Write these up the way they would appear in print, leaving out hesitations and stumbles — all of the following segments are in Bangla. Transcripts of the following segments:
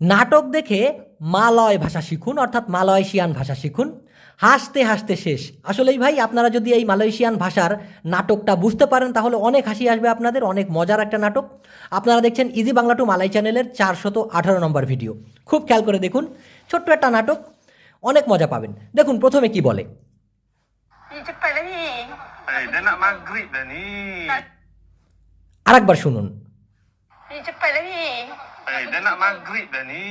নাটক দেখে মালয় ভাষা শিখুন, অর্থাৎ মালয়েশিয়ান ভাষা শিখুন। হাসতে হাসতে শেষ। আসলেই ভাই, আপনারা যদি এই মালয়েশিয়ান ভাষার নাটকটা বুঝতে পারেন তাহলে অনেক হাসি আসবে আপনাদের, অনেক মজার একটা নাটক। আপনারা দেখছেন ইজি বাংলা টু মালাই চ্যানেলের 418 নম্বর ভিডিও। খুব খেয়াল করে দেখুন, ছোট্ট একটা নাটক, অনেক মজা পাবেন। দেখুন প্রথমে কি বলে। Cepat lah ni. Dah nak maghrib dah ni. আরেকবার শুনুন। Cepat lah ni. Dah nak maghrib dah ni.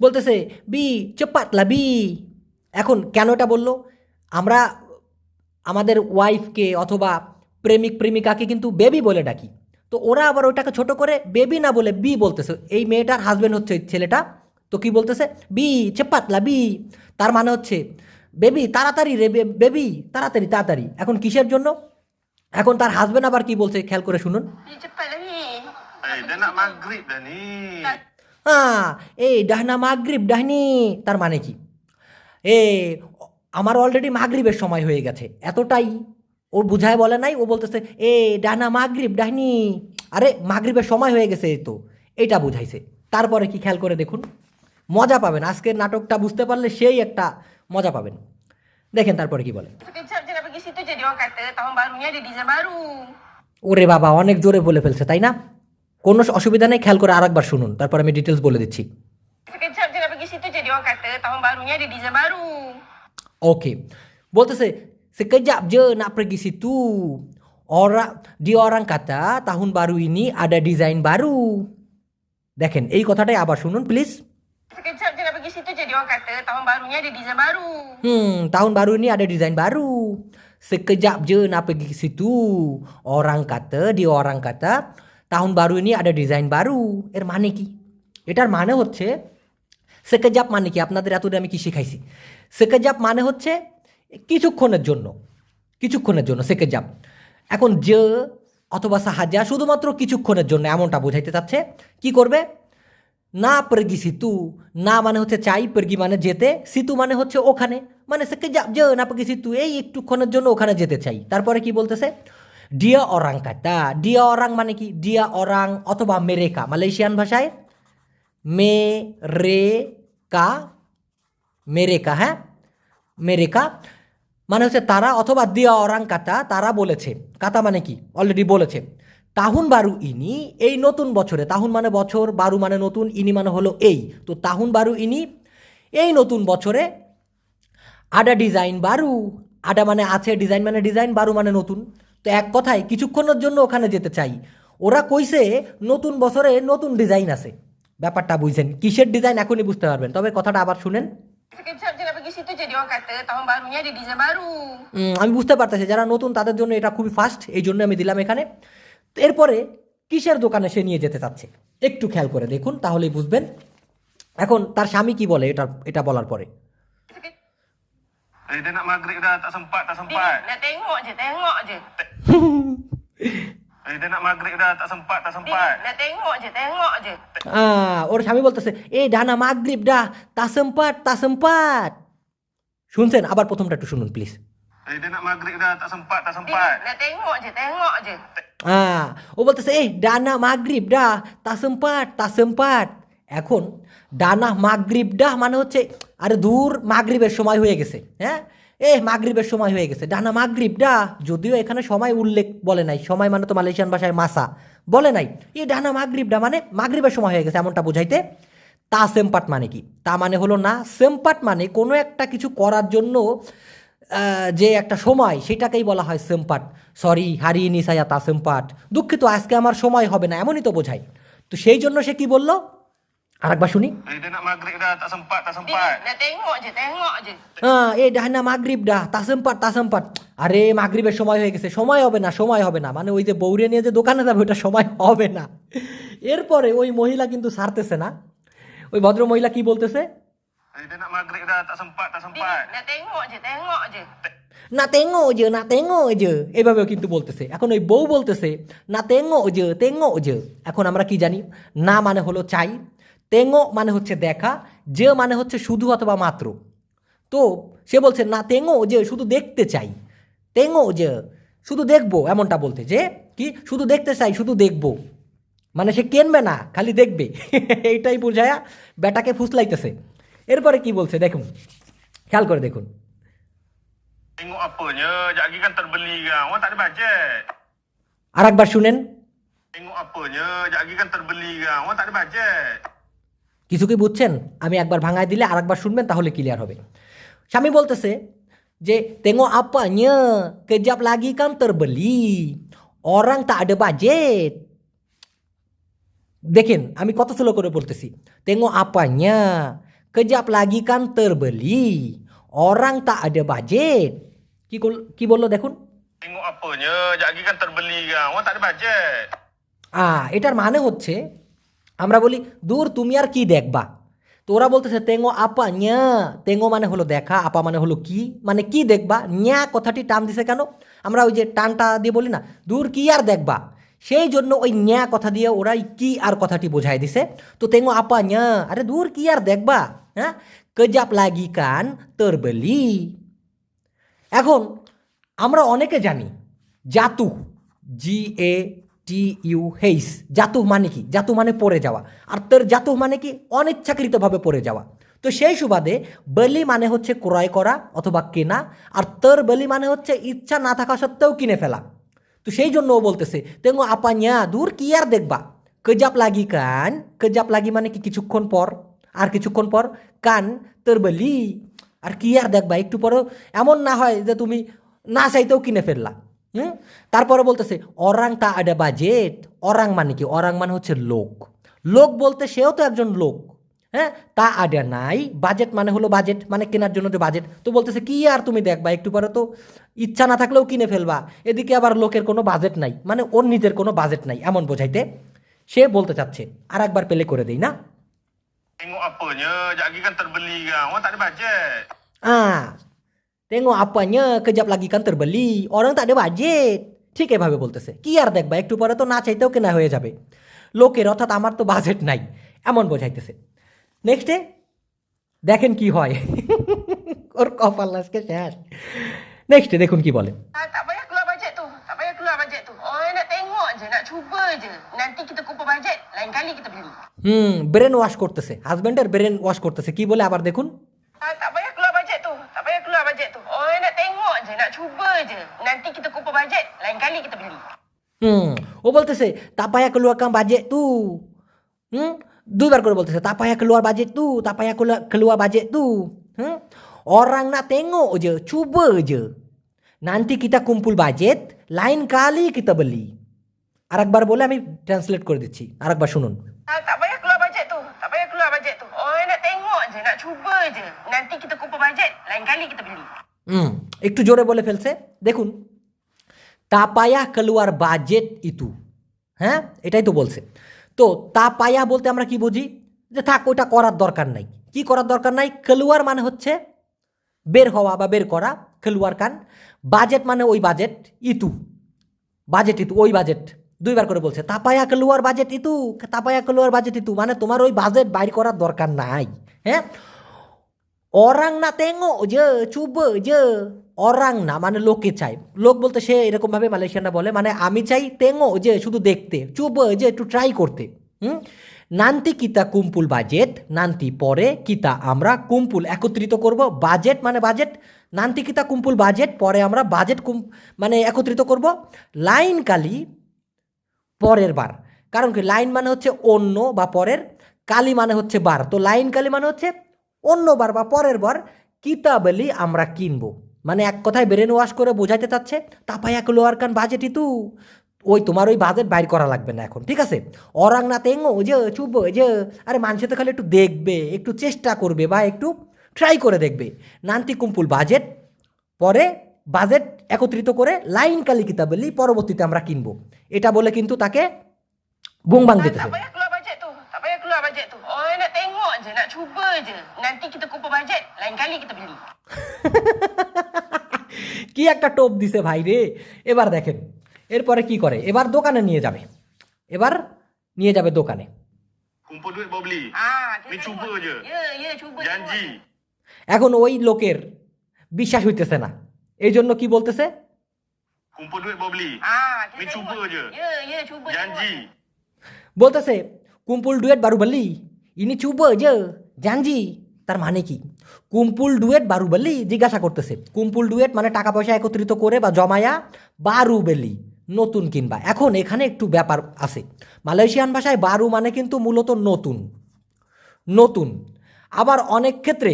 বলতেছে বি চেপাত লাবি। এখন কেন এটা বললো? আমরা আমাদের ওয়াইফকে অথবা প্রেমিক প্রেমিকাকে কিন্তু বেবি বলে ডাকি, তো ওরা আবার ওটাকে ছোট করে বেবি না বলে বি বলতেছে। এই মেয়েটার হাজব্যান্ড হচ্ছে ছেলেটা, তো কি বলতেছে? বি চেপাত লাবি। তার মানে হচ্ছে বেবি তাড়াতাড়ি রে, বেবি তাড়াতাড়ি তাড়াতাড়ি। এখন কিসের জন্য? এখন তার হাজব্যান্ড আবার কি বলছে, খেয়াল করে শুনুন। Cepat lah ni. Dah nak maghrib dah ni. এই ডাহনা মাগরিব ডাহনি, তার মানে কি? এ আমার অলরেডি মাগরিবের সময় হয়ে গেছে, এতটাই ওর বুঝায় বলে নাই। ও বলতেছে এ ডাহনা মাগরিব ডাহনি, আরে মাগরিবের সময় হয়ে গেছে তো, এটা বুঝাইছে। তারপরে কি খেয়াল করে দেখুন, মজা পাবেন। আজকের নাটকটা বুঝতে পারলে সেই একটা মজা পাবেন। দেখেন তারপরে কি বলে। Sekejap je nak pergi situ je dia orang kata tahun barunya ada design baru. ওরে বাবা, অনেক জোরে বলে ফেলছে তাই না? কোনো অসুবিধা নেই, খেয়াল করে আরেকবার শুনুন, তারপর আমি ডিটেলস বলে দিচ্ছি। Sekejap je nak pergi situ je dia orang kata tahun barunya ada design baru. Oke, বলতেছে sekejap je nak pergi situ. Dia orang kata tahun baru ini ada desain baru. দেখেন এই কথাটাই আবার শুনুন please. Sekejap je nak pergi situ je dia orang kata tahun barunya ada design baru. Tahun baru ini ada desain baru. Sekejap je nak pergi ke situ. Dia orang kata tahun baru ini ada desain baru. এর মানে কি? এটার মানে হচ্ছে সেকেজাপ মানে কি? আপনাদের এতদিন আমি কি শিখাইছি? সেকেজাপ মানে হচ্ছে কিছুক্ষণের জন্য, কিছুক্ষণের জন্য সেকেজাপ। এখন যে অথবা সাহায্য শুধুমাত্র কিছুক্ষণের জন্য এমনটা বোঝাইতে চাচ্ছে। কি করবে? না পেরগি সিতু, না মানে হচ্ছে চাই, পেরগি মানে যেতে, সিতু মানে হচ্ছে ওখানে, মানে সেকেজাপ যে না পেরগি সিতু, এই একটুক্ষণের জন্য ওখানে যেতে চাই। তারপরে কি বলতেছে? ডিয়া অরাং কাতা। ডিয়া অরাং মানে কি? ডিয়া অরাং অথবা মেরেকা, মালয়েশিয়ান ভাষায় মেরেকা, মেরেকা, হ্যাঁ মেরেকা মানে হচ্ছে তারা, অথবা দিয়া অরাং কাতা, তারা বলেছে। কাতা মানে কি? অলরেডি বলেছে। তাহুন বারু ইনি, এই নতুন বছরে, তাহুন মানে বছর, বারু মানে নতুন, ইনি মানে হলো এই, তো তাহুন বারু ইনি এই নতুন বছরে আডা ডিজাইন বারু, আডা মানে আছে, ডিজাইন মানে ডিজাইন, বারু মানে নতুন। তো এক কথায় কিছুক্ষণের জন্য ওখানে যেতে চাই। ওরা কইছে নতুন বছরে নতুন ডিজাইন আছে। ব্যাপারটা বুঝছেন? কিসের ডিজাইন এখনই বুঝতে পারবেন, তবে কথাটা আবার শুনেন। Sekejap je nak pergi situ je dia orang kata tahun barunya ada design baru. আমি বুঝতে পারতেছি যারা নতুন তাদের জন্য এটা খুবই ফাস্ট, এই জন্য আমি দিলাম এখানে। তো এরপরে কিসের দোকানে সে নিয়ে যেতে চাচ্ছে একটু খেয়াল করে দেখুন, তাহলেই বুঝবেন। এখন তার স্বামী কি বলে এটা বলার পরে? Dah nak maghrib dah, tak sempat, tak sempat. Nak tengok je, tengok je. Dah nak maghrib dah, tak sempat, tak sempat. Nak tengok je, tengok je. ওর স্বামী বলতেছে এই ডানা মাগরিব ডা তাসম্পাট তাসম্পাট। শুনছেন? আবার প্রথমটা একটু শুনুন please. Dah nak maghrib dah, tak sempat, tak sempat. Nak tengok je, tengok je. ও বলতেছে এই ডানা মাগরিব ডা তাসম্পাট তাসম্পাট। এখন ডানা মাগরিব ডা মানে হচ্ছে আরে দূর, মাগরিবের সময় হয়ে গেছে, হ্যাঁ মাগরিবের সময় হয়ে গেছে, ডানা মাগরিব ডা। যদিও এখানে সময় উল্লেখ বলে নাই, সময় মানে তো মালয়েশিয়ান ভাষায় মাসা বলে নাই, এই ডানা মাগরিব ডা মানে মাগরিবের সময় হয়ে গেছে এমনটা বোঝাইতে। তা সেমপাট মানে কি? তা মানে হলো না, সেমপাট মানে কোনো একটা কিছু করার জন্য যে একটা সময়, সেটাকেই বলা হয় সেমপাট। সরি হারিয়ে নিসায়া তা সেমপাট, দুঃখিত আজকে আমার সময় হবে না, এমনই তো বোঝায়। তো সেই জন্য সে কি বলল আরেকবার শুনি। Dah nak maghrib dah, tak sempat, tak sempat. Nak tengok je, tengok je. এই ডাহনা মাগরিব ডা তাসেমপাট তাসেমপাট, আরে মাগরিবের সময় হয়ে গেছে, সময় হবে না, সময় হবে না, মানে ওই যে বৌরে নিয়ে যে দোকানে যাবে ওটা সময় হবে না। এরপরে ওই মহিলা কিন্তু ছাড়তেছে না। ওই ভদ্র মহিলা কি বলতেছে? Dah nak maghrib dah, tak sempat, tak sempat. Nak tengok je, tengok je. না তেঙ্গো যে, না তেঙ্গো যে, এভাবেও কিন্তু বলতেছে। এখন ওই বউ বলতেছে না তেঙ্গো যে, তেঙ্গো যে। এখন আমরা কি জানি? না মানে হলো চাই, তেঙ্গো মানে হচ্ছে দেখা, যে মানে হচ্ছে শুধু অথবা মাত্র। তো সে বলছে না তেঙ্গো যে, শুধু দেখতে চাই, তেঙ্গো যে শুধু দেখবো, এমনটা বলতে যে কি শুধু দেখতে চাই, শুধু দেখবো। মানে সে কিনবে না, খালি দেখবে। এইটাই বুঝায়া বেটাকে ফুসলাইতেছে। এরপরে কি বলছে দেখুন, খেয়াল করে দেখুন। Tengok apanya, sekejap lagi kan terbeli kan. Orang tak ada bajet. আর একবার শুনেন। Tengok apanya, sekejap lagi kan terbeli kan. Orang tak ada bajet. কিছু কি বুঝছেন? আমি একবার ভাঙায় দিলে আর একবার শুনবেন, তাহলে ক্লিয়ার হবে। স্বামী বলতেছে যে tengok apanya, kejap lagi kan terbeli, orang tak ada budget। দেখেন আমি কত স্লো করে বলতেছি। tengok apanya, kejap lagi kan terbeli, orang tak ada budget। কি বললো দেখুন। Tengok apanya, sekejap lagi kan terbeli kan. Orang tak ada bajet. এটার মানে হচ্ছে, আমরা বলি দূর তুমি আর কি দেখবা, তো ওরা বলতেছে তেঙ্গো আপা nya। তেঙ্গো মানে হলো দেখা, আপা মানে হলো কি, মানে কি দেখবা। nya কথাটি টান দিছে কেন? আমরা ওই যে টানটা দিয়ে বলি না, দূর কি আর দেখবা, সেই জন্য ওই nya কথা দিয়ে ওরা কি আর কথাটি বোঝায় দিছে। তো তেঙ্গো আপা nya, আরে দূর কি আর দেখবা, হ্যাঁ, kejap lagi kan terbeli। এখন আমরা অনেকে জানি জাতুহ, GATUH, জাতুহ মানে কি? জাতুহ মানে পড়ে যাওয়া। আর তোর জাতুহ মানে কি? অনিচ্ছাকৃতভাবে পড়ে যাওয়া। তো সেই সুবাদে বলি মানে হচ্ছে ক্রয় করা অথবা কেনা, আর তোর বলি মানে হচ্ছে ইচ্ছা না থাকা সত্ত্বেও কিনে ফেলা। তো সেই জন্য ও বলতেছে তেঙ্গো আপাnya, দূর কি আর দেখবা, kejap lagi kan, kejap lagi মানে কি কিছুক্ষণ পর, আর কিছুক্ষণ পর কান তোর বলি, আর কি আর দেখবা একটু পরও, এমন না হয় যে তুমি না চাইতেও কিনে ফেললা। তারপরে বলতেছে অরাং তা আডা বাজেট। অরাং মানে কি? অরাং মানে হচ্ছে লোক। লোক বলতে সেও তো একজন লোক, হ্যাঁ। তা আডা নাই, বাজেট মানে হলো বাজেট, মানে কেনার জন্য যে বাজেট। তো বলতেছে কি আর তুমি দেখবা একটু পরে তো ইচ্ছা না থাকলেও কিনে ফেলবা। এদিকে আবার লোকের কোনো বাজেট নাই, মানে ওর নিজের কোনো বাজেট নাই, এমন বোঝাইতে সে বলতে চাচ্ছে। আর একবার প্লে করে দেই না। Tengok apanya, sekejap lagi kan terbeli kan. Orang tak ada bajet. tengok apanya, kejap lagi kan terbeli, orang tak ada budget। ঠিক এভাবে বলতেছে, কি আর দেখবা একটু পরে তো না চাইতেও কেনা হয়ে যাবে। লোকের অর্থাৎ আমার তো বাজেট নাই, এমন বোঝাইতেছে। নেক্সটে দেখেন কি হয়। ওর কপাল আজকে শেষ। নেক্সটে দেখুন কি বলে। Tak payah keluar bajet tu. Tak payah keluar bajet tu. Orang nak tengok je, nak cuba je. Nanti kita kumpul bajet, lain kali kita beli. Brain wash করতেছে, হাজব্যান্ডের ব্রেন ওয়াশ করতেছে। কি বলে আবার দেখুন। Tak payah keluar bajet tu. Tak payah keluar bajet tu. Orang nak tengok je, nak cuba je. Nanti kita kumpul bajet, lain kali kita beli. ও বলতেছে তাপায়া keluar kan budget tu। দুইবার করে বলতেছে তাপায়া keluar budget tu, তাপায়া keluar budget tu। orang nak tengok je, cuba je, nanti kita kumpul budget, lain kali kita beli। আরেকবার বলে আমি ট্রান্সলেট করে দিচ্ছি, আরেকবার শুনুন। Tak payah keluar bajet tu. Tak payah keluar bajet tu. Orang nak tengok je, nak cuba je. Nanti kita kumpul bajet, lain kali kita beli. একটু জোরে বলে ফেলছে দেখুন। তাপায়া keluar budget itu, হ্যাঁ, এটাই তো বলছে। তো তাপায়া বলতে আমরা কি বুঝি? যে থাক, ওইটা করার দরকার নাই। কি করার দরকার নাই? keluar মানে হচ্ছে বের হওয়া বা বের করা, keluar kan। বাজেট মানে ওই বাজেট, ইতু বাজেট, ইতু ওই বাজেট। দুইবার করে বলছে তাপায়া keluar budget itu, তাপায়া keluar budget itu, মানে তোমার ওই বাজেট বাইর করার দরকার নাই, হ্যাঁ। orang না tengok je, cuba je। orang না মানে লোকে চাই, লোক বলতে সে এরকমভাবে মালয়েশিয়ানরা বলে, মানে আমি চাই তেঙ্গো যে শুধু দেখতে, চুবা যে একটু ট্রাই করতে। নান্তি কিতা কুম্পুল বাজেট, নান্তি পরে, কিতা আমরা, কুম্পুল একত্রিত করব, বাজেট মানে বাজেট, নান্তি কিতা কুম্পুল বাজেট পরে আমরা বাজেট মানে একত্রিত করব, লাইন কালি পরের বার। কারণ কি? লাইন মানে হচ্ছে অন্য বা পরের, কালি মানে হচ্ছে বার, তো লাইন কালি মানে হচ্ছে অন্যবার বা পরের বার, কিতাবলি আমরা কিনবো। মানে এক কথায় ব্রেন ওয়াশ করে বোঝাইতে চাচ্ছে তাপায়া keluar kan budget itu, ওই তোমার ওই বাজেট বাইর করা লাগবে না এখন, ঠিক আছে। orang না তেঙ্গো যে, চুবো যে, আরে মানুষ তো খালি একটু দেখবে, একটু চেষ্টা করবে বা একটু ট্রাই করে দেখবে। নান্তি কুম্পুল বাজেট পরে বাজেট একত্রিত করে, লাইন কালি কিতাবলি পরবর্তীতে আমরা কিনবো। এটা বলে কিন্তু তাকে বুংবাং দিতেছে। Tak payah keluar bajet tu. Tak payah keluar bajet tu. Orang nak tengok je, nak cuba je. Nanti kita kumpul bajet, lain kali kita beli. কি একটা টোপ দিছে ভাই রে। এবার দেখেন এরপরে কি করে, এবার দোকানে নিয়ে যাবে, এবার নিয়ে যাবে দোকানে। Kumpul duit baru beli. Kita Ni cuba tengok. je. Ya, cuba Janji. tengok. এখন ওই লোকের বিশ্বাস হইতেছে না, এই জন্য কি বলতেছে? Kumpul duit baru beli. Kita Ni tengok. cuba je. Ya, cuba Janji. tengok. বলতেছে কুম্পুল ডুয়েট বারু বলি ইনি চুব যে জানজি, তার মানে কি? কুম্পুল ডুয়েট বারু বেলি জিজ্ঞাসা করতেছে। কুম্পুল ডুয়েট মানে টাকা পয়সা একত্রিত করে বা জমায়া, বারু বেলি নতুন কিনবা। এখন এখানে একটু ব্যাপার আছে। মালয়েশিয়ান ভাষায় বারু মানে কিন্তু মূলত নতুন, নতুন। আবার অনেক ক্ষেত্রে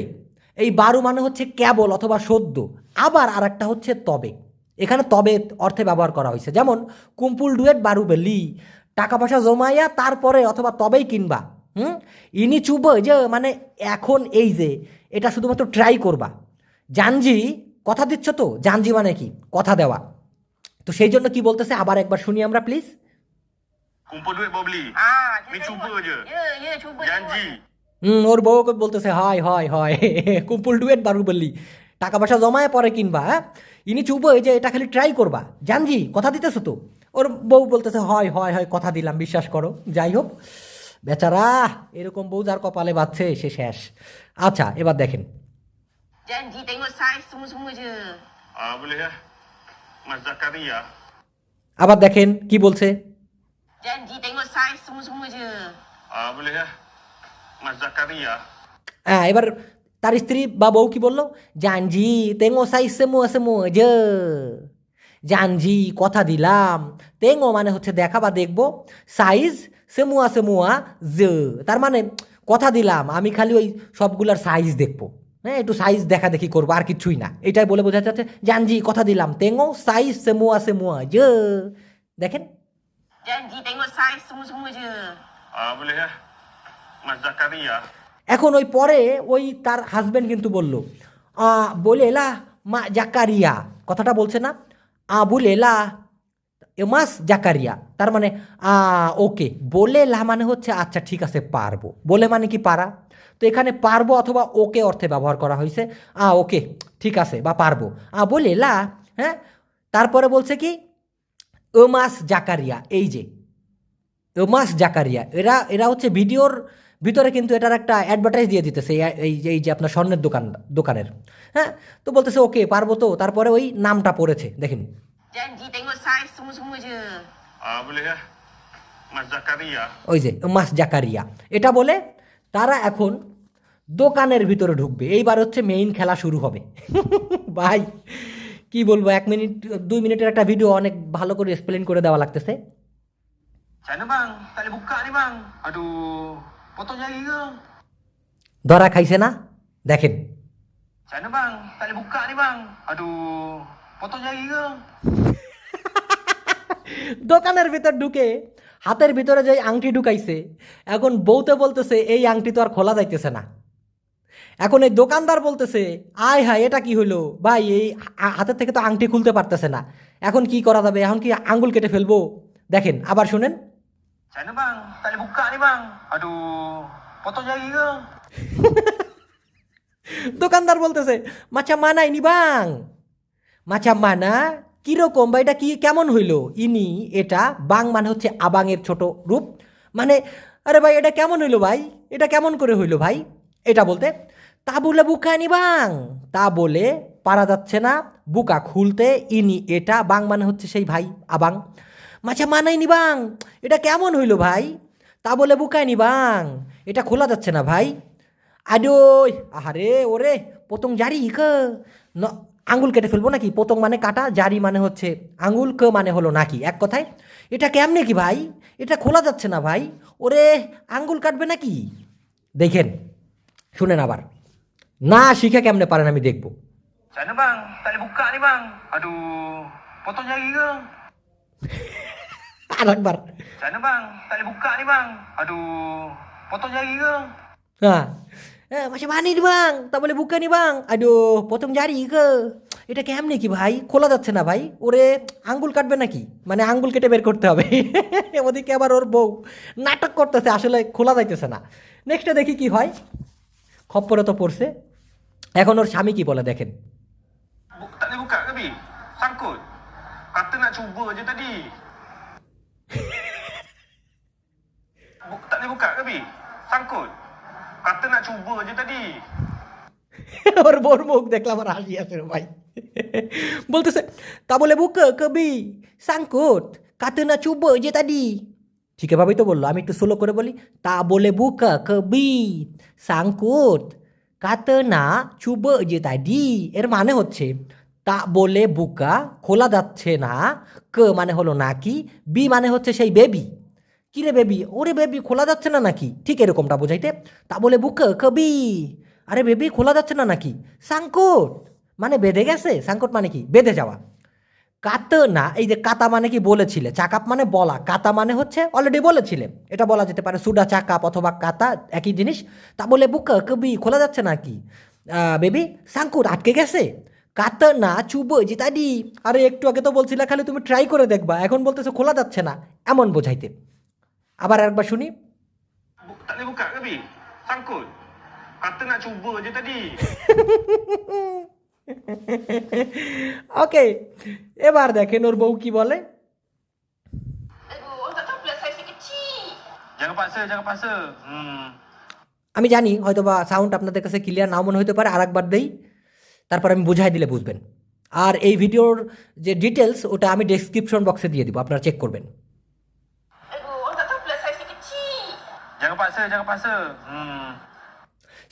এই বারু মানে হচ্ছে কেবল অথবা সদ্য। আবার আর একটা হচ্ছে তবে। এখানে তবে অর্থে ব্যবহার করা হয়েছে। যেমন কুম্পুল ডুয়েট বারু বেলি, টাকা পয়সা জমাইয়া তারপরে অথবা তবেই কিনবা। ইনি চুব যে মানে এখন এই যে এটা শুধুমাত্র ট্রাই করবা। জানজি কথা দিচ্ছ তো, জানজি মানে কি? কথা দেওয়া। তো সেই জন্য কি বলতেছে আবার একবার শুনি আমরা please. Kumpul duit baru beli. Kita Ni cuba tengok. je. Ya, cuba Janji. ওর বউকে বলতেছে হয় হয় হয় কুম্পুল ডুয়েট বারু বললি, টাকা পয়সা জমায় পরে কিনবা। হ্যাঁ, ইনি চুপ এই যে এটা খালি ট্রাই করবা। জানজি কথা দিতেছো তো? ওর বউ বলতেছে হয় হয় হয় কথা দিলাম, বিশ্বাস করো। যাই হোক, বেচারা এরকম বউ যার কপালে বাঁধছে সে শেষ। আচ্ছা, এবার দেখেন। Janji tengok saiz semua-semua je. Boleh ya. Mas Zakaria. আবার দেখেন কি বলছে। Janji tengok saiz semua-semua je. Boleh ya. Mas Zakaria. হ্যাঁ, এবার তার স্ত্রী বা বউ কি বললো? জানজি তেঙ্গো সাইজ সেমুয়া সেমুয়া যে, জানজি কথা দিলাম। তেঙ্গো মানে হচ্ছে দেখা বা দেখবো, সাইজ সেমুয়া সেমুয়া যে, তার মানে কথা দিলাম আমি খালি ওই সবগুলার সাইজ দেখবো। হ্যাঁ, একটু সাইজ দেখা দেখি করবো, আর কিছুই না। এটাই বলে বোঝাতে চাচ্ছে জানজি কথা দিলাম তেঙ্গো সাইজ সেমুয়া সেমুয়া যে। দেখেন, Janji tengok saiz semua-semua je. Boleh ya. Mas Zakaria. এখন ওই পরে ওই তার হাজব্যান্ড কিন্তু বলল বলেলা মা জাকারিয়া, কথাটা বলছে না? বলেলা এমাস জাকারিয়া, তার মানে ওকে। বলেলা মানে হচ্ছে আচ্ছা ঠিক আছে পারবো, বলে মানে কি পারা। তো এখানে পারবো অথবা ওকে অর্থে ব্যবহার করা হয়েছে। ওকে ঠিক আছে বা পারবো। বলেলা, হ্যাঁ। তারপরে বলছে কি এমাস জাকারিয়া, এই যে এমাস জাকারিয়া, এরা হচ্ছে ভিডিওর ভিতরে কিন্তু এটার একটা অ্যাডভার্টাইজ দিয়ে দিতেছে, এই যে আপনার স্বর্ণের দোকানের। হ্যাঁ, তো বলতেছে ওকে পারবো তো, তারপরে ওই নামটা পড়েছে দেখেন। Janji tengok saiz semua-semua je. Boleh ya. Mas Zakaria. ওই যে মাস জাকারিয়া, এটা বলে তারা এখন দোকানের ভিতরে ঢুকবে। এইবার হচ্ছে মেইন খেলা শুরু হবে। ভাই কি বলবো, 1 মিনিট 2 মিনিটের একটা ভিডিও অনেক ভালো করে এক্সপ্লেন করে দেওয়া লাগতেছে। Macam mana bang? Tak boleh buka ni bang. Aduh. Potong jari ke? ধরা খাইছে না? দেখেন। Macam mana bang? Tak boleh buka ni bang. Aduh. Potong jari ke? দোকানের ভিতর ঢুকে হাতের ভিতরে যে আংটি ঢুকাইছে, এখন বউতে বলতেছে এই আংটি তো আর খোলা যাইতেছে না। এখন এই দোকানদার বলতেছে আয় হায় এটা কি হইলো ভাই, এই হাতের থেকে তো আংটি খুলতে পারতেছে না, এখন কি করা যাবে? এখন কি আঙ্গুল কেটে ফেলবো? দেখেন আবার শুনেন। Macam mana bang? Tak boleh buka ni bang. Aduh. Potong jari ke? দোকানদার বলতেছে মাচা মানাই নি বাং, মাচা মানা কিরকম বা এটা কি কেমন হইল? ইনি এটা বাং মানে হচ্ছে আবাংয়ের ছোট রূপ, মানে আরে ভাই এটা কেমন হইলো ভাই, এটা কেমন করে হইলো ভাই, এটা বলতে। তা বলে বুকা নি বাং, তা বলে পারা যাচ্ছে না বুকা খুলতে। ইনি এটা বাং মানে হচ্ছে সেই ভাই আবাং। মাছা মানাই নি বাং, এটা কেমন হইলো ভাই, তা বলে বুকায় নি বাং, এটা খোলা যাচ্ছে না ভাই। আডোই আহারে ওরে পতং জারি কে আঙ্গুল কেটে ফেলবো নাকি? পতং মানে কাটা, জারি মানে হচ্ছে আঙ্গুল, কে মানে হলো নাকি। এক কথায় এটা কেমনে কি ভাই, এটা খোলা যাচ্ছে না ভাই, ওরে আঙ্গুল কাটবে নাকি? দেখেন শুনেন আবার, না শিখে কেমনে পারেন আমি দেখবো। Macam mana bang? Tak boleh buka ni bang. Aduh. Potong jari ke? আর একবার। Macam mana bang? Tak boleh buka ni bang. Aduh. Potong jari ke? হ্যাঁ, macam mana ni bang, tak boleh buka ni bang, aduh potong jari ke, এটা কেমনে কি ভাই, খোলা যাচ্ছে না ভাই, ওরে আঙ্গুল কাটবে নাকি, মানে আঙ্গুল কেটে বের করতে হবে। ওদিকে আবার ওর বউ নাটক করতেছে, আসলে খোলা যাইতেছে না। নেক্সটে দেখি কি হয়, খপ্পরে তো পড়ছে। এখন ওর স্বামী কি বলে দেখেন। Tak boleh buka ke bi? Sangkut. Kata nak cuba je tadi. Tak boleh buka ke bi? Sangkut. Kata nak cuba je tadi. ওর বউর মুখ দেখলাম আর হাসি আসে রে ভাই। বলতেছে তা বলে বুকে কবি সাংকুট কাতে না চুব যে তাদি। ঠিক এভাবেই তো বললো। আমি একটু স্লো করে বলি, tak boleh buka kebi sangkut kata nak cuba je tadi। এর মানে হচ্ছে tak boleh buka খোলা যাচ্ছে না, কে মানে হলো নাকি, বি মানে হচ্ছে সেই বেবি। কি রে বেবি, ওরে বেবি খোলা যাচ্ছে না নাকি, ঠিক এরকমটা বোঝাইতে tak boleh buka kebi। আরে বেবি খোলা যাচ্ছে না নাকি, সাংকুট মানে বেঁধে গেছে, সাংকুট মানে কি বেঁধে যাওয়া। কাতে না, এই যে কাতা মানে কি বলেছিলে, চাকাপ মানে বলা, কাতা মানে হচ্ছে অলরেডি বলেছিলে, এটা বলা যেতে পারে সুডা চাকাপ অথবা কাতা একই জিনিস। তা বলে বুকা কবি খোলা যাচ্ছে নাকি বেবি, সাংকুট আটকে গেছে, কাতে না চুবো যে তাদি, আরে একটু আগে তো বলছিলে খালি তুমি ট্রাই করে দেখবা, এখন বলতেছো খোলা যাচ্ছে না, এমন বোঝাইতে। আবার একবার শুনি। Tak boleh buka ke, Bi? Sangkut. Kata nak cuba je tadi. ওকে, এবার দেখেন ওর বউ কি বলে। Aduh, orang tak tahu pula saiz dia kecil. Jangan paksa, jangan paksa. আমি জানি হয়তো বা সাউন্ড আপনাদের কাছে ক্লিয়ার নাও মনে হতে পারে, আর একবার দেই, তারপর আমি বুঝাই দিলে বুঝবেন। আর এই ভিডিওর যে ডিটেলস ওটা আমি ডেসক্রিপশন বক্সে দিয়ে দিব, আপনারা চেক করবেন। Aduh, orang tak tahu pula saiz dia kecil. Jangan paksa, jangan paksa.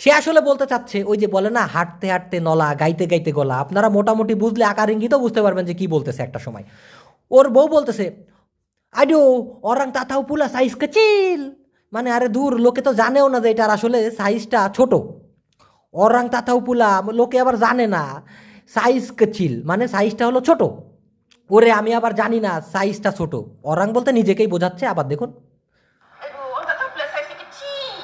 সে আসলে বলতে চাচ্ছে ওই যে বলে না হাঁটতে হাঁটতে নলা, গাইতে গাইতে গলা, আপনারা মোটামুটি বুঝলে আকার ইঙ্গিতও বুঝতে পারবেন যে কি বলতেছে একটা সময়। ওর বউ বলতেছে আডো orang tak tahu pula size kecil, মানে আরে দূর, লোকে তো জানেও না যে এটার আসলে সাইজটা ছোট। orang tak tahu pula, লোকে আবার জানে না সাইজ kecil মানে সাইজটা হলো ছোট। ওরে আমি আবার জানি না সাইজটা ছোট, orang বলতে নিজেকেই বোঝাচ্ছে। আবার দেখুন, Aduh, orang tak tahu pula saiz dia kecil.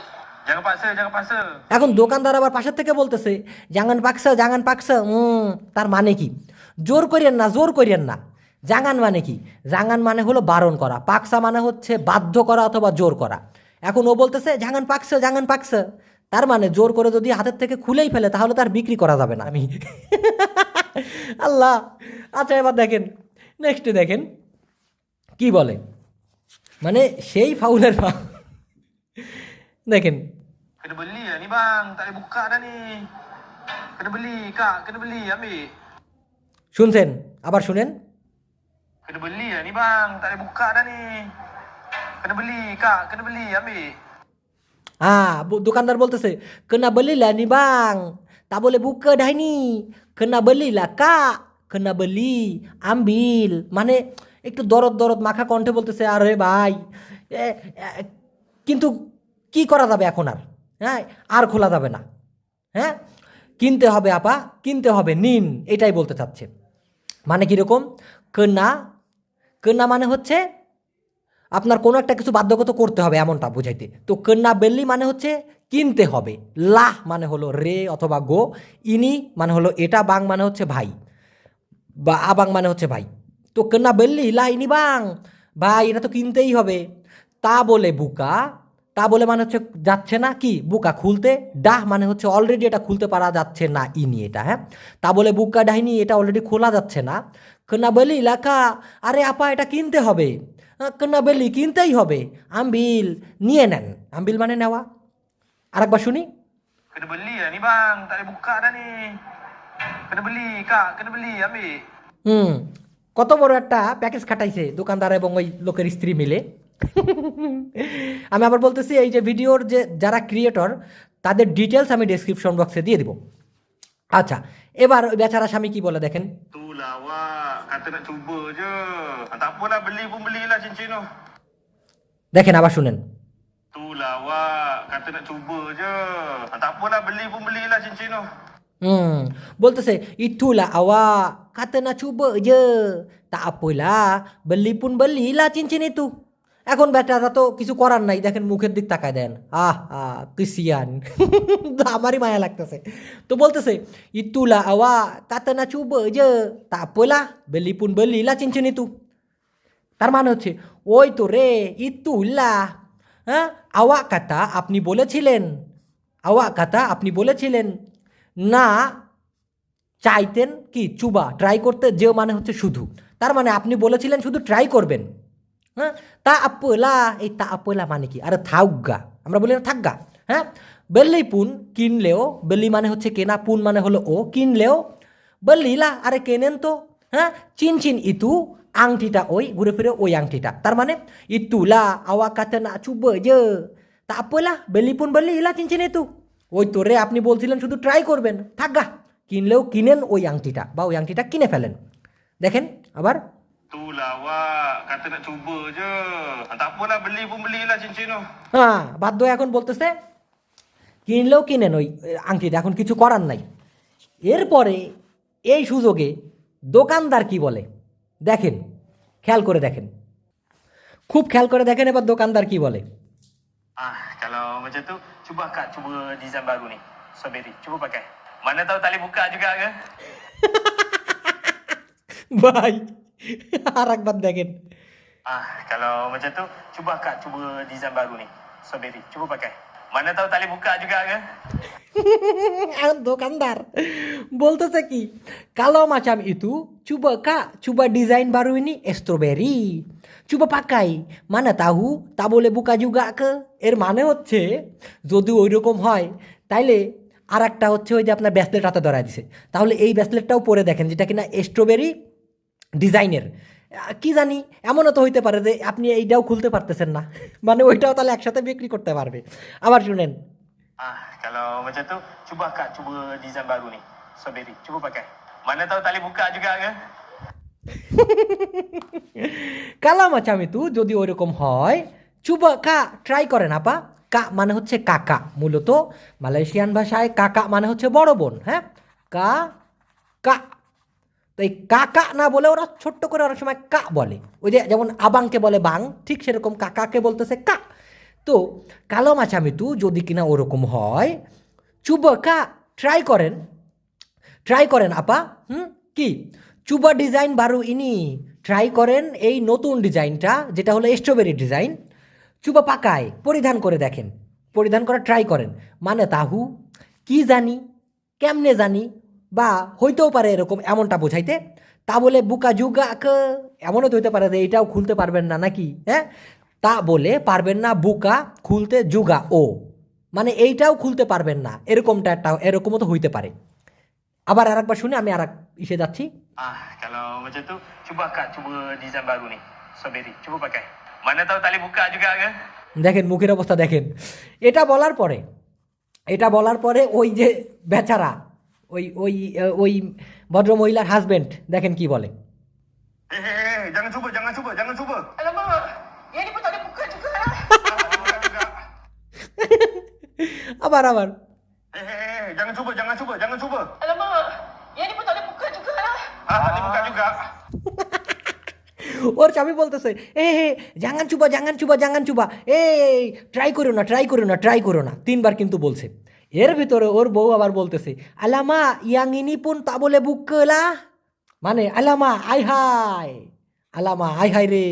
Jangan paksa, jangan paksa. এখন দোকানদার আবার পাশের থেকে বলতেছে জাঙ্গান পাকসা, জাঙ্গান পাকসা। তার মানে কি, জোর করিয়েন না, জোর করিয়েন না। জাঙ্গান মানে কি, জাঙ্গান মানে হলো বারণ করা, পাকসা মানে হচ্ছে বাধ্য করা অথবা জোর করা। এখন ও বলতেছে জাঙ্গান পাকসা, জাঙ্গান পাকসা, তার মানে জোর করে যদি হাতের থেকে খুলেই ফেলে তাহলে তার বিক্রি করা যাবে না। আমি আল্লাহ। আচ্ছা এবার দেখেন, নেক্সট দেখেন কি বলে, মানে সেই ফাউলের দেখেন। Kena beli lah ni bang. Tak boleh buka dah ni. Kena beli kak, kena beli ambil. শুনছেন, আবার শুনেন। Kena beli lah ni bang. Tak boleh buka dah ni. Kena beli kak, kena beli ambil. দোকানদার বলতেছে kena belilah ni bang, tak boleh buka dah ni, kena belilah kak, kena beli, ambil, মানে একটু দরদ দরদ মাখা কণ্ঠে বলতেছে আরে ভাই কিন্তু কি করা যাবে এখন, আর হ্যাঁ আর খোলা যাবে না, হ্যাঁ কিনতে হবে আপা, কিনতে হবে, নিন, এটাই বলতে চাচ্ছে। মানে কীরকম, কেনা, কেনা মানে হচ্ছে আপনার কোনো একটা কিছু বাধ্যগত করতে হবে এমনটা বোঝাইতে। তো কেনা বেল্লি মানে হচ্ছে কিনতে হবে, লাহ মানে হলো রে অথবা গো, ইনি মানে হলো এটা, বাং মানে হচ্ছে ভাই বা আবাং মানে হচ্ছে ভাই। তো কেনা বেল্লি লা ইনি বাং, ভাই এটা তো কিনতেই হবে। তা বলে বুকা, তা বলে মানে হচ্ছে যাচ্ছে না, কি বুকা খুলতে, ডাহ মানে হচ্ছে অলরেডি এটা খুলতে পারা যাচ্ছে না, ইনি এটা, হ্যাঁ তা বলে বুকা ডাহিনি এটা অলরেডি খোলা যাচ্ছে না। কেনা বেলি লেখা, আরে আপা এটা কিনতে হবে, কেনা বেলি কিনতেই হবে, আম্বিল নিয়ে নেন, আম্বিল মানে নেওয়া। আরেকবার শুনি। Kena beli lah ni bang. Tak boleh buka dah ni. Kena beli kak, kena beli ambil. কত বড় একটা প্যাকেজ খাটাইছে দোকানদার এবং ওই লোকের স্ত্রী মিলে। আমি আবার বলতেছি এই যে ভিডিওর যে যারা ক্রিয়েটর তাদের ডিটেলস আমি ডেসক্রিপশন বক্সে দিয়ে দিব। আচ্ছা এবার ওই বেচারা স্বামী কি বলে দেখেন। Itulah awak. Kata nak cuba je. Tak apalah beli pun belilah cincin tu. দেখেন আবার শুনেন। Itulah awak. Kata nak cuba je. Tak apalah beli pun belilah cincin tu. বলতেছে ইতুলা আওয়া কাতে না চুবো যে তা আপলা বললি পুন বললি লা চিনচিন ইতু। এখন বেটারা তো কিছু করার নাই, দেখেন মুখের দিক তাকায় দেন, কিসিয়ান আমারই মায়া লাগতেছে। তো বলতেছে ইতুলা আওয়া কাতে না চুবো যে তা আপলা বললি পুন বললি লা চিনচিন ইতু। তার মানে হচ্ছে ওই তো রে ইতুল্লা, হ্যাঁ আওয়া কাতা আপনি বলেছিলেন, আওয়া কাতা আপনি বলেছিলেন, না চাইতেন কি চুবা ট্রাই করতে, যে মানে হচ্ছে শুধু, তার মানে আপনি বলেছিলেন শুধু ট্রাই করবেন, হ্যাঁ তা আপলা, এই তা আপলা মানে কি, আরে থাকগা, আমরা বলি না থাকগা, হ্যাঁ বেল্লি পুন কিনলেও, বেল্লি মানে হচ্ছে কেনা, পুন মানে হলো ও, কিনলেও বললিলা আরে কেনেন তো, হ্যাঁ চিনচিন Itu Angtita oi, guru fira oi angtita. Tar mana? Itulah awak kata nak cuba je. Tak apalah, beli pun belilah cincin itu. ওই তোরে আপনি বলছিলেন শুধু ট্রাই করবেন, থাকগা কিনলেও কিনেন ওই আংটিটা বা ওই আংটিটা কিনে ফেলেন। দেখেন আবার Itulah awak kata nak cuba je. Tak apalah, beli pun belilah cincin tu. হ্যাঁ বাধ্য এখন বলতেছে কিনলেও কিনেন ওই আংটিটা, এখন কিছু করার নাই। এরপরে এই সুযোগে দোকানদার কি বলে দেখেন, খেয়াল করে দেখেন, খুব খেয়াল করে দেখেন এবার দোকানদার কি বলে। Kalau macam tu, cuba Kak cuba design baru ni. Strawberry, cuba pakai. Mana tahu tali buka juga ke? ভাই আর একবার দেখেন। Kalau macam tu, cuba Kak cuba design baru ni. Strawberry, cuba pakai. Mana tahu tali buka juga ke? দোকানদার বলতেছে কি, kalau macam itu coba kak coba desain baru ini strawberry coba pakai mana tahu তা বলে বুকা juga ke। এর মানে হচ্ছে যদি ওই রকম হয় তাইলে আর একটা হচ্ছে ওই যে আপনার ব্রেসলেট হাতে ধরায় দিছে, তাহলে এই ব্রেসলেটটাও পরে দেখেন যেটা কিনা স্ট্রবেরি ডিজাইনের। কি জানি এমনও তো হইতে পারে যে আপনি এইটাও খুলতে পারতেছেন না, মানে ওইটাও তাহলে একসাথে বিক্রি করতে পারবে। আবার শুনেন Kalau macam tu, cuba Kak cuba design baru ni. Strawberry, cuba pakai. Mana tahu tali buka juga ke? কালা মাচামিতু যদি ওইরকম হয় চুবা কা ট্রাই করেন আপা। কা মানে হচ্ছে কাকা, মূলত মালয়েশিয়ান ভাষায় কাকা মানে হচ্ছে বড় বোন। হ্যাঁ কা কা, তো এই কাকা না বলে ওরা ছোট্ট করে অনেক সময় কা বলে, ওই যে যেমন আবাংকে বলে বাং, ঠিক সেরকম কাকাকে বলতেছে কা। তো কালো মাছামিতু যদি কিনা ওরকম হয় চুবা কা ট্রাই করেন আপা। কি চুবা ডিজাইন বারু ইনি ট্রাই করেন এই নতুন ডিজাইনটা যেটা হলো স্ট্রবেরি ডিজাইন। চুবা পাকায় পরিধান করে দেখেন, পরিধান করা ট্রাই করেন মানে তাহু কি জানি কেমনে জানি বা হইতেও পারে এরকম এমনটা বোঝাইতে। তা বলে বুকা জুগা কে এমনও তো হইতে পারে যে এইটাও খুলতে পারবেন না নাকি। হ্যাঁ তা বলে পারবেন না বুকা খুলতে জুগা ও, মানে এইটাও খুলতে পারবেন না এরকমটা একটা এরকমও তো হইতে পারে। আবার আর একবার শুনে আমি আর এক ইসে যাচ্ছি। Kalau macam tu, cuba Kak cuba design baru ni. Strawberry, cuba pakai. Mana tahu tali buka juga ke? দেখেন মুখের অবস্থা দেখেন। এটা বলার পরে ওই যে বেচারা ওই ওই ওই ভদ্রমহিলার হাজবেন্ড দেখেন কি বলে। Jangan cuba. Alamak, yang ni pun tak boleh buka juga lah. আবার Jangan cuba. Alamak, yang ni pun tak boleh buka juga lah. Tali buka juga. ওর স্বামী বলতেছে জাঙ্গান চুবা এই ট্রাই করো না 3বার কিন্তু বলছে। এর ভিতরে ওর বউ আবার বলতেছে আলামা ইয়াং ইনি পুন তা বলে বুকলা, মানে আলামা আই হাই রে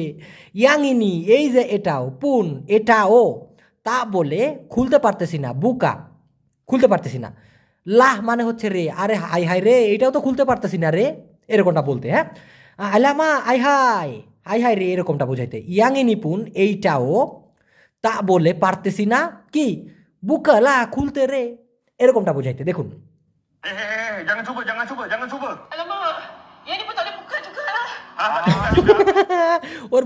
ইয়াং ইনি এই যে এটাও পুন এটাও তা বলে খুলতে পারতেছি না, বুকা খুলতে পারতেছি না, লাহ মানে হচ্ছে রে, আরে হাই হাই রে এটাও তো খুলতে পারতেছি না রে, এরকমটা বলতে। হ্যাঁ আলামা আই হাই রে এরকমটা বোঝাইতে। ইয়াংই নিপুণ এইটাও তা বলে পারতেছি না কি বুকালা খুলতে রে, এরকমটা বোঝাইতে। দেখুন Jangan cuba. Alamak, yang ni pun tak boleh buka juga lah. Tali buka juga. ওর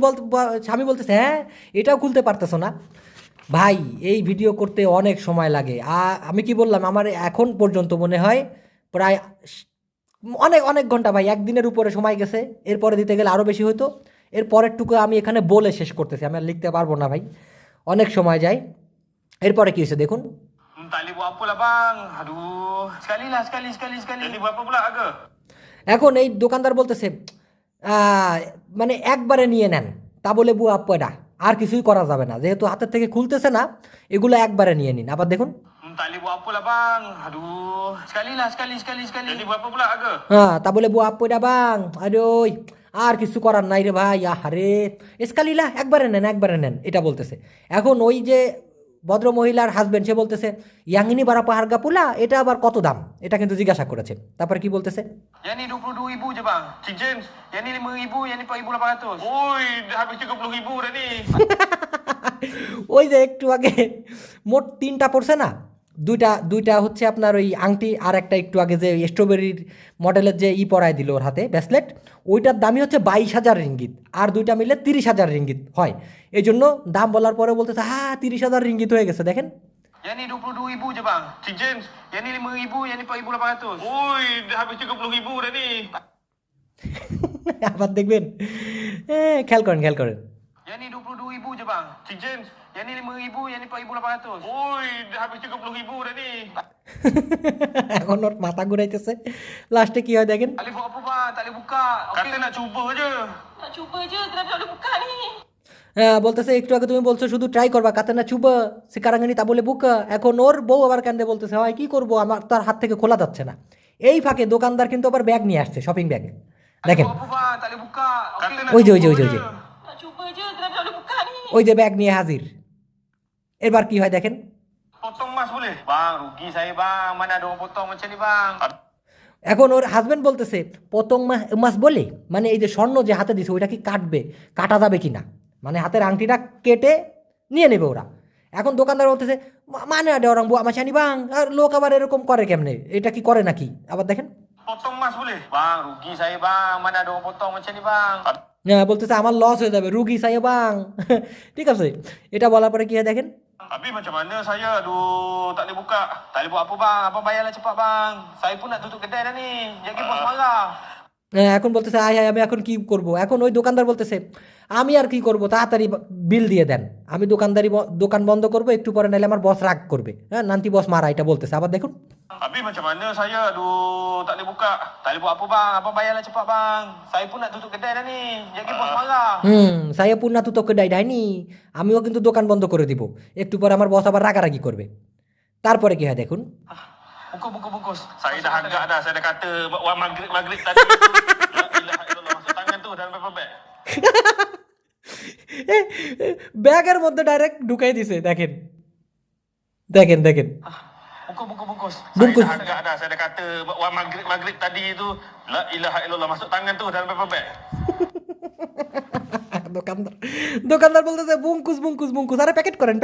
স্বামী বলতেছে হ্যাঁ এটাও খুলতে পারতেছো না। ভাই এই ভিডিও করতে অনেক সময় লাগে, আমি কি বললাম আমার এখন পর্যন্ত মনে হয় প্রায় অনেক ঘন্টা ভাই, একদিনের উপরে সময় গেছে। এরপরে দিতে গেলে আরও বেশি হতো। এর পরেরটুকু আমি এখানে বলে শেষ করতেছি, আমি আর লিখতে পারবো না ভাই, অনেক সময় যায়। এরপরে কি হয়েছে দেখুন। Tali buat apa lah bang? Aduh, sekali. Tali buat apa pula ke? এখন এই দোকানদার বলতেছে মানে একবারে নিয়ে নেন, তা বলে বুয়া আপ্পাডা আর কিছুই করা যাবে না, যেহেতু হাতের থেকে খুলতেছে না এগুলো একবারে নিয়ে নিন। আবার দেখুন Tali buat apa lah bang? Aduh, sekali. Tali buat apa pula ke? হ্যাঁ তা বলে বুয়া আপ্পাডা বাং আরে ওই আর কিছু করার নাই রে ভাই, আরে এসকালিলা একবারে নেন এটা বলতেছে। এখন ওই যে ভদ্র মহিলার হাজবেন্ড সে বলতেছে ইয়াঙ্গিনি বারা পাহাড়গা পুলা এটা আবার কত দাম, এটা কিন্তু জিজ্ঞাসা করেছে। তারপরে কি বলতেছে Yang ni 22,000 je bang. Cincin. Yang ni 5,000, yang ni 4,800. Oi, dah habis 30,000 dah ni. ওই যে একটু আগে মোট 3টা পড়ছে না, দুইটা হচ্ছে আপনার ওই আংটি, আর একটা একটু আগে যে স্ট্রবেরির মডেলের যে পরায় দিল ওর হাতে ব্রেসলেট, ওইটার দামই হচ্ছে 22,000 রিঙ্গিত, আর দুইটা মিলে 30,000 রিঙ্গিত হয়। এই জন্য দাম বলার পরে বলতেছে হ্যাঁ 30,000 রিঙ্গিত হয়ে গেছে। দেখেন Yang ni 22,000 je bang. Cincin. Yang ni 5,000, yang ni 4,800. Oi, dah habis 30,000 dah ni. আবার দেখবেন, খেয়াল করেন খেয়াল করেন। Yang ni 22,000 je bang. Cincin. Yang ni 5,000, yang ni 4,800. Oi, dah habis 30,000 dah ni. এখন ওর মাথা ঘুরাইতেছে, লাস্টে কি হয় দেখেন। Tak boleh buat apa bang, tak boleh buka. Kata nak cuba je. Nak cuba je, kenapa tak boleh buka ni? হ্যাঁ বলতেছে একটু আগে তুমি বলছো শুধু ট্রাই করবা, কাতে না চুবা সিকারাঙ্গানি তা বলে বুকা। এখন ওর বউ আবার কান্দে বলতেছে হয় কি করবো, আমার তার হাত থেকে খোলা যাচ্ছে না। এই ফাঁকে দোকানদার কিন্তু আবার ব্যাগ নিয়ে আসছে, শপিং ব্যাগ। দেখেন Buat apa bang, tak boleh buka. Kata nak ওই যে cuba je. Nak cuba je, kenapa tak boleh buka ni? ওই যে ব্যাগ নিয়ে হাজির। এবার কি হয় দেখেন। Potong emas boleh? Bang, rugi saya bang. Mana ada orang potong macam ni bang. এখন ওর হাজবেন্ড বলতেছে পতং মাস বলে, মানে এই যে স্বর্ণ যে হাতে দিছে ওইটা কি কাটা যাবে কি না, মানে হাতের আংটিটা কেটে নিয়ে নেবে ওরা। এখন দোকানদার বলতেছে মানে আডে ওরং বুয়া মাছানি বাং, আর লোক আবার এরকম করে কেমনে, এটা কি করে নাকি? আবার দেখেন Potong emas boleh? Bang, rugi saya bang. Mana ada orang potong macam ni bang. বলতেছে আমার লস হয়ে যাবে, রুগী সাইয়ে বাং। ঠিক আছে, এটা বলার পরে কি হয় দেখেন। Habis macam mana saya? Aduh, tak boleh buka. Tak boleh buat apa bang. Abang bayarlah cepat bang. Saya pun nak tutup kedai dah ni. Jadi bos marah. এখন বলতেছে আয় হায় আমি এখন কি করব। এখন ওই দোকানদার বলতেছে আমি আর কি করব, তাড়াতাড়ি বিল দিয়ে দেন, আমি দোকান বন্ধ করব, একটু পরে নাহলে আমার বস রাগ করবে। হ্যাঁ নান্তি বস মারা, এটা বলতেছে। আবার দেখুন Habis macam mana saya? Aduh, tak boleh buka. Tak boleh buat apa bang. Abang bayarlah cepat bang. Saya pun nak tutup kedai dah ni. Jadi bos marah. সাইয়া পূর্ণা তু তোকে ডাইনি, আমিও কিন্তু দোকান বন্ধ করে দিব, একটু পরে আমার বস আবার রাগারাগি করবে। তারপরে কি হয় দেখুন। Bungkus. Saya dah agak dah. Saya dah kata buat maghrib tadi tu. La ilaha illallah. Masuk tangan tu dalam paper bag. ব্যাগের মধ্যে ডাইরেক্ট ঢুকাই দিছে। দেখেন দেখেন দেখেন Bungkus. Bungkus. Saya dah agak dah. Saya dah kata buat maghrib tadi tu. La ilaha illallah. Masuk tangan tu dalam paper bag. দোকানদার বলতেছে বুঙ্কুস বুঙ্কুস বুঙ্কুস, আরে প্যাকেট করেন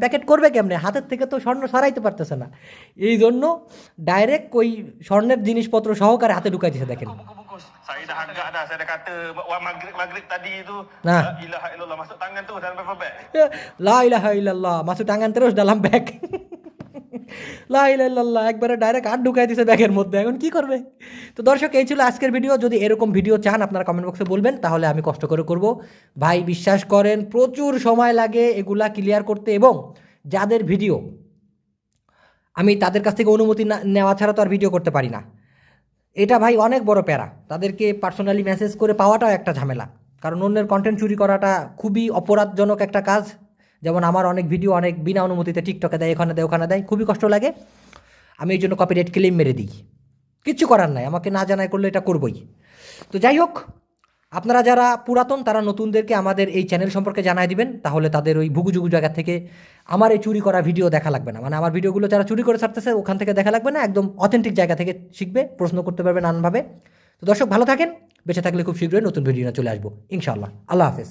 প্যাকেট করবে কেমনে, হাতের থেকে তো স্বর্ণ সরাইতে পারতেছে না, এই জন্য ডাইরেক্ট ওই স্বর্ণের জিনিসপত্র সহকারে হাতে ঢুকাই দিছে। দেখেন Bungkus. Saya dah agak dah. Saya dah kata buat maghrib tadi tu. Nah. La ilaha illallah. Masuk tangan tu dalam paper bag. লা ইলাহা ইল্লাল্লাহ মাসুদ টাঙ্গান তেরোস ডালাম ব্যাগ। লা ইলাহা ইল্লাল্লাহ একবারে ডাইরেক্ট হাত ঢুকাই দিছে ব্যাগের মধ্যে, এখন কি করবে? তো দর্শক এই ছিল আজকের ভিডিও। যদি এরকম ভিডিও চান আপনারা কমেন্ট বক্সে বলবেন, তাহলে আমি কষ্ট করে করব। ভাই বিশ্বাস করেন প্রচুর সময় লাগে এগুলা ক্লিয়ার করতে, এবং যাদের ভিডিও আমি তাদের কাছ থেকে অনুমতি নেওয়া ছাড়া তো আর ভিডিও করতে পারি না। এটা ভাই অনেক বড় প্যারা, তাদেরকে পার্সোনালি মেসেজ করে পাওয়াটাও একটা ঝামেলা, কারণ অন্যের কন্টেন্ট চুরি করাটা খুবই অপরাধজনক একটা কাজ। যেমন আমার অনেক ভিডিও অনেক বিনা অনুমতিতে টিকটকে দেয়, এখানে দেয় ওখানে দেয়, খুবই কষ্ট লাগে। আমি এই জন্য কপিরাইট ক্লেম মেরে দিই, কিচ্ছু করার নাই, আমাকে না জানাই করলে এটা করবই। তো যাই হোক, আপনারা যারা পুরাতন তারা নতুনদেরকে আমাদের এই চ্যানেল সম্পর্কে জানাই দিবেন, তাহলে তাদের ওই ভুগুজুগু জায়গা থেকে আমার এই চুরি করা ভিডিও দেখা লাগবে না। মানে আমার ভিডিওগুলো যারা চুরি করে ছাড়তেছে ওখান থেকে দেখা লাগবে না, একদম অথেন্টিক জায়গা থেকে শিখবে, প্রশ্ন করতে পারবে নানানভাবে। তো দর্শক ভালো থাকেন, বেঁচে থাকলে খুব শীঘ্রই নতুন ভিডিও নিয়ে চলে আসবো ইনশাআল্লাহ। আল্লাহ হাফেজ।